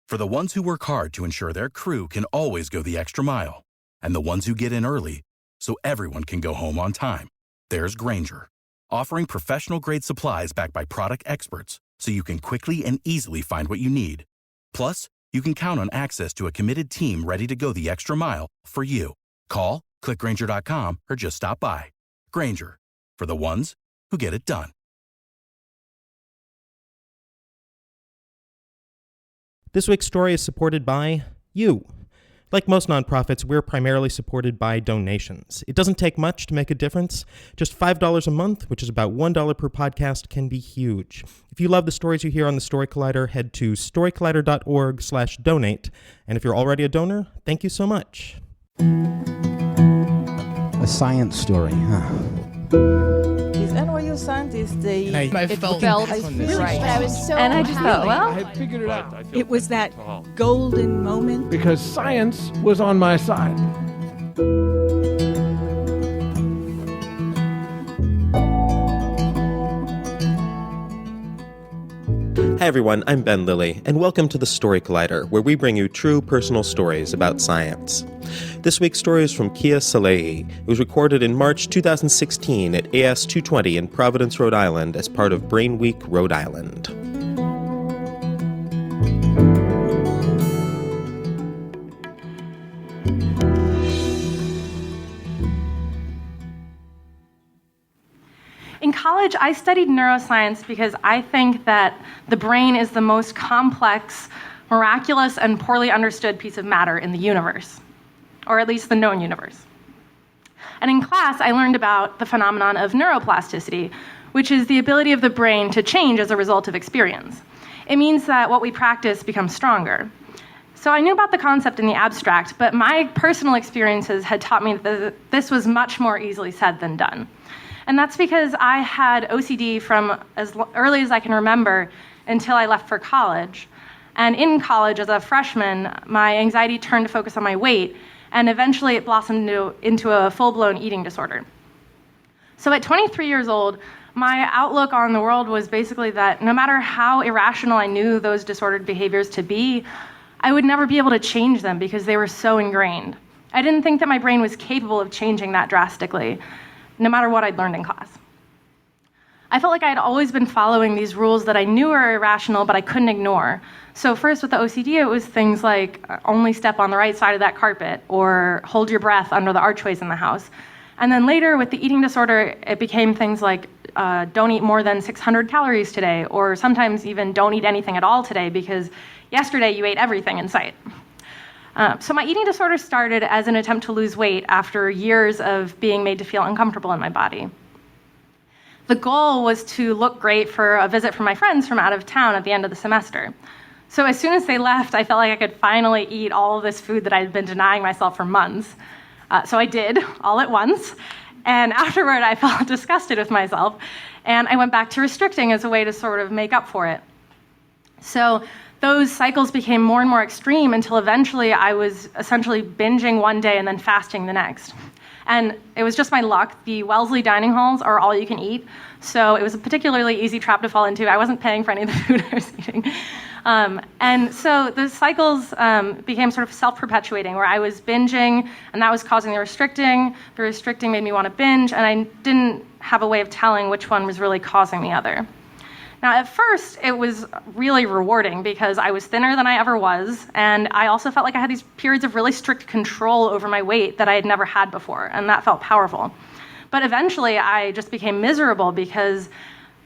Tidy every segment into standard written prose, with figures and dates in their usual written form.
For the ones who work hard to ensure their crew can always go the extra mile, and the ones who get in early so everyone can go home on time, there's Grainger, offering professional-grade supplies backed by product experts so you can quickly and easily find what you need. Plus, you can count on access to a committed team ready to go the extra mile for you. Call, click Grainger.com, or just stop by. Grainger, for the ones who get it done. This week's story is supported by you. Like most nonprofits, we're primarily supported by donations. It doesn't take much to make a difference. Just $5 a month, which is about $1 per podcast, can be huge. If you love the stories you hear on the Story Collider, head to storycollider.org/donate. And if you're already a donor, thank you so much. A science story, huh? These NYU scientists, I felt right. I was so and I just thought, well, I had figured it out. It was that golden moment. Because science was on my side. Hi everyone, I'm Ben Lilly, and welcome to the Story Collider, where we bring you true personal stories about science. This week's story is from Kia Salehi. It was recorded in March 2016 at AS 220 in Providence, Rhode Island, as part of Brain Week Rhode Island. In college, I studied neuroscience because I think that the brain is the most complex, miraculous, and poorly understood piece of matter in the universe, or at least the known universe. And in class, I learned about the phenomenon of neuroplasticity, which is the ability of the brain to change as a result of experience. It means that what we practice becomes stronger. So I knew about the concept in the abstract, but my personal experiences had taught me that this was much more easily said than done. And that's because I had OCD from as early as I can remember until I left for college. And in college, as a freshman, my anxiety turned to focus on my weight, and eventually it blossomed into a full-blown eating disorder. So at 23 years old, my outlook on the world was basically that no matter how irrational I knew those disordered behaviors to be, I would never be able to change them because they were so ingrained. I didn't think that my brain was capable of changing that drastically, no matter what I'd learned in class. I felt like I had always been following these rules that I knew were irrational, but I couldn't ignore. So first with the OCD, it was things like only step on the right side of that carpet, or hold your breath under the archways in the house. And then later with the eating disorder, it became things like don't eat more than 600 calories today, or sometimes even don't eat anything at all today because yesterday you ate everything in sight. So my eating disorder started as an attempt to lose weight after years of being made to feel uncomfortable in my body. The goal was to look great for a visit from my friends from out of town at the end of the semester. So as soon as they left, I felt like I could finally eat all of this food that I had been denying myself for months. So I did, all at once. And afterward, I felt disgusted with myself. And I went back to restricting as a way to sort of make up for it. So those cycles became more and more extreme until eventually I was essentially binging one day and then fasting the next. And it was just my luck. The Wellesley dining halls are all you can eat, so it was a particularly easy trap to fall into. I wasn't paying for any of the food I was eating. And so the cycles became sort of self-perpetuating, where I was binging, and that was causing the restricting. The restricting made me want to binge, and I didn't have a way of telling which one was really causing the other. Now, at first, it was really rewarding because I was thinner than I ever was, and I also felt like I had these periods of really strict control over my weight that I had never had before, and that felt powerful. But eventually, I just became miserable because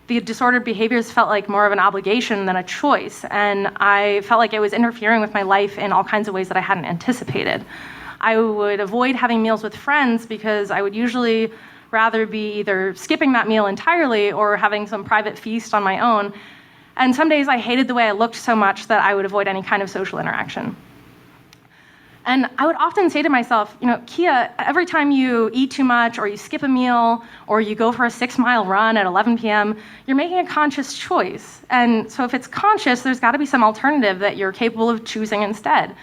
the disordered behaviors felt like more of an obligation than a choice, and I felt like it was interfering with my life in all kinds of ways that I hadn't anticipated. I would avoid having meals with friends because I would usually rather be either skipping that meal entirely or having some private feast on my own. And some days I hated the way I looked so much that I would avoid any kind of social interaction. And I would often say to myself, Kia, every time you eat too much or you skip a meal or you go for a 6-mile run at 11 p.m., you're making a conscious choice. And so if it's conscious, there's got to be some alternative that you're capable of choosing instead.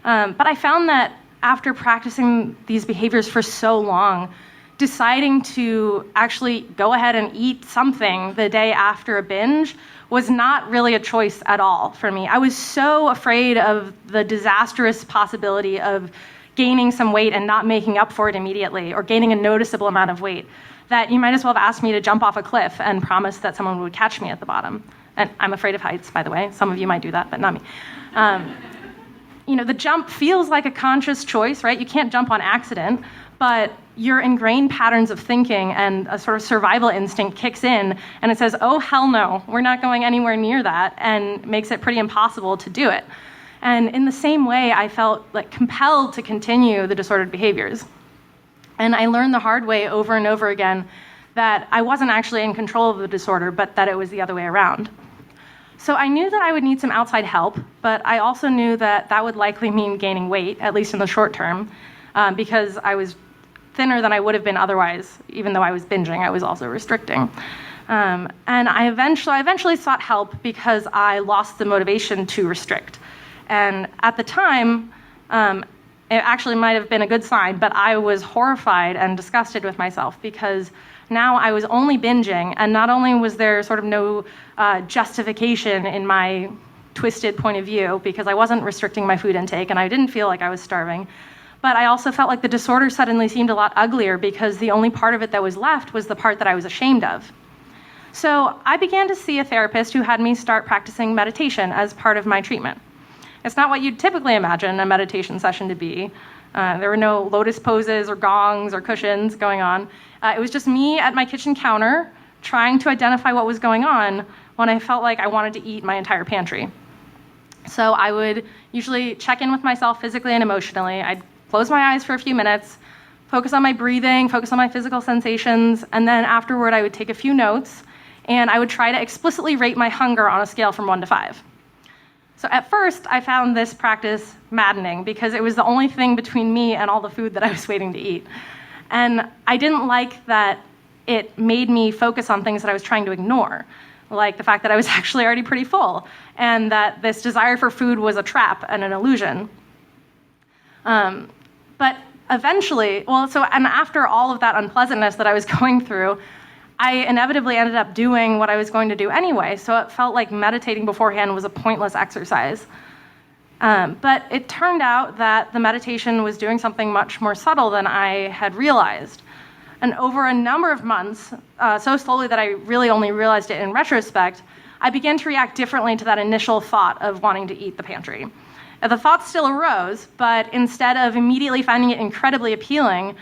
But I found that after practicing these behaviors for so long, deciding to actually go ahead and eat something the day after a binge was not really a choice at all for me. I was so afraid of the disastrous possibility of gaining some weight and not making up for it immediately, or gaining a noticeable amount of weight, that you might as well have asked me to jump off a cliff and promise that someone would catch me at the bottom. And I'm afraid of heights, by the way. Some of you might do that, but not me. The jump feels like a conscious choice, right? You can't jump on accident, but your ingrained patterns of thinking and a sort of survival instinct kicks in, and it says, oh, hell no, we're not going anywhere near that, and makes it pretty impossible to do it. And in the same way, I felt like compelled to continue the disordered behaviors. And I learned the hard way over and over again that I wasn't actually in control of the disorder, but that it was the other way around. So I knew that I would need some outside help, but I also knew that that would likely mean gaining weight, at least in the short term, because I was thinner than I would have been otherwise. Even though I was binging, I was also restricting. And I eventually sought help because I lost the motivation to restrict. And at the time, it actually might have been a good sign, but I was horrified and disgusted with myself because now I was only binging, and not only was there sort of no justification in my twisted point of view because I wasn't restricting my food intake and I didn't feel like I was starving, but I also felt like the disorder suddenly seemed a lot uglier because the only part of it that was left was the part that I was ashamed of. So I began to see a therapist who had me start practicing meditation as part of my treatment. It's not what you'd typically imagine a meditation session to be. There were no lotus poses or gongs or cushions going on. It was just me at my kitchen counter trying to identify what was going on when I felt like I wanted to eat my entire pantry. So I would usually check in with myself physically and emotionally. I'd close my eyes for a few minutes, focus on my breathing, focus on my physical sensations, and then afterward I would take a few notes, and I would try to explicitly rate my hunger on a scale from 1 to 5. So at first, I found this practice maddening because it was the only thing between me and all the food that I was waiting to eat. And I didn't like that it made me focus on things that I was trying to ignore, like the fact that I was actually already pretty full, and that this desire for food was a trap and an illusion. But eventually, and after all of that unpleasantness that I was going through, I inevitably ended up doing what I was going to do anyway, so it felt like meditating beforehand was a pointless exercise. But it turned out that the meditation was doing something much more subtle than I had realized. And over a number of months, so slowly that I really only realized it in retrospect, I began to react differently to that initial thought of wanting to eat the pantry. The thought still arose, but instead of immediately finding it incredibly appealing,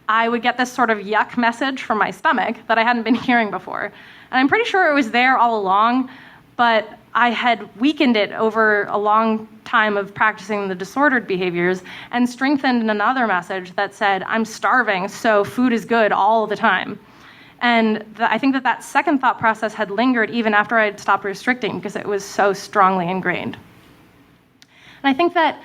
I would get this sort of yuck message from my stomach that I hadn't been hearing before. And I'm pretty sure it was there all along, but I had weakened it over a long time of practicing the disordered behaviors and strengthened another message that said, I'm starving, so food is good all the time. And I think that second thought process had lingered even after I had stopped restricting because it was so strongly ingrained. And I think that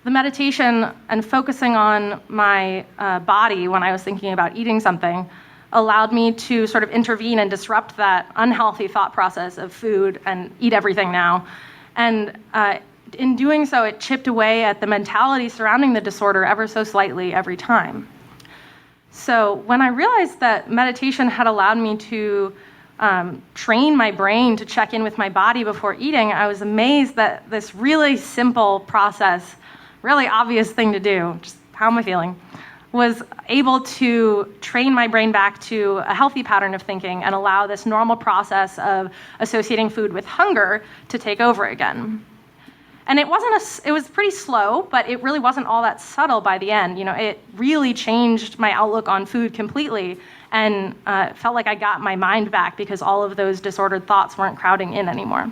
the meditation and focusing on my body when I was thinking about eating something allowed me to sort of intervene and disrupt that unhealthy thought process of food and eat everything now. And in doing so, it chipped away at the mentality surrounding the disorder ever so slightly every time. So when I realized that meditation had allowed me to train my brain to check in with my body before eating, I was amazed that this really simple process, really obvious thing to do, just how am I feeling, was able to train my brain back to a healthy pattern of thinking and allow this normal process of associating food with hunger to take over again. And it was pretty slow, but it really wasn't all that subtle by the end. It really changed my outlook on food completely, and felt like I got my mind back because all of those disordered thoughts weren't crowding in anymore.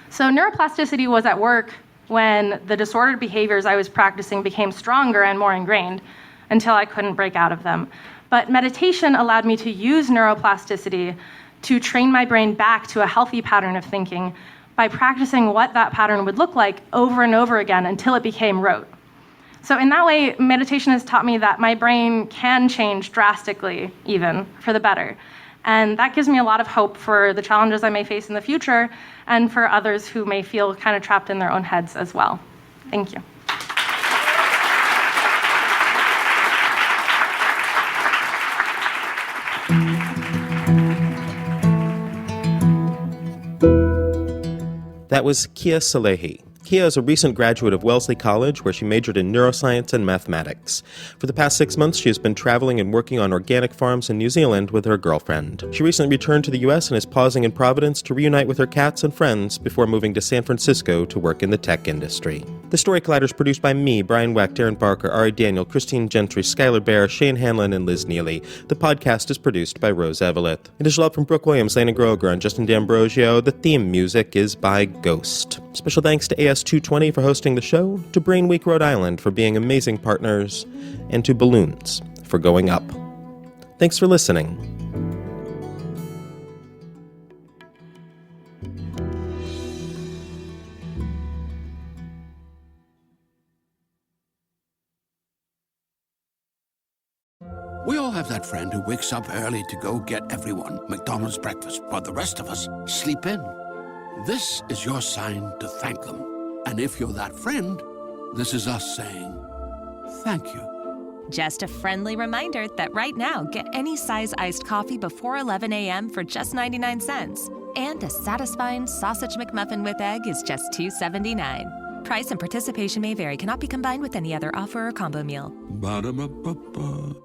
So neuroplasticity was at work when the disordered behaviors I was practicing became stronger and more ingrained until I couldn't break out of them. But meditation allowed me to use neuroplasticity to train my brain back to a healthy pattern of thinking by practicing what that pattern would look like over and over again until it became rote. So in that way, meditation has taught me that my brain can change drastically, even, for the better. And that gives me a lot of hope for the challenges I may face in the future and for others who may feel kind of trapped in their own heads as well. Thank you. That was Kia Salehi. Kia is a recent graduate of Wellesley College, where she majored in neuroscience and mathematics. For the past 6 months, she has been traveling and working on organic farms in New Zealand with her girlfriend. She recently returned to the U.S. and is pausing in Providence to reunite with her cats and friends before moving to San Francisco to work in the tech industry. The Story Collider is produced by me, Brian Weck, Darren Barker, Ari Daniel, Christine Gentry, Skylar Bear, Shane Hanlon, and Liz Neely. The podcast is produced by Rose Eveleth. Additional help from Brooke Williams, Lana Groger, and Justin D'Ambrosio. The theme music is by Ghost. Special thanks to AS220 for hosting the show, to Brain Week Rhode Island for being amazing partners, and to Balloons for going up. Thanks for listening. We all have that friend who wakes up early to go get everyone McDonald's breakfast, while the rest of us sleep in. This is your sign to thank them. And if you're that friend, this is us saying thank you. Just a friendly reminder that right now, get any size iced coffee before 11 a.m. for just 99 cents. And a satisfying sausage McMuffin with egg is just $2.79. Price and participation may vary. Cannot be combined with any other offer or combo meal. Ba-da-ba-ba-ba.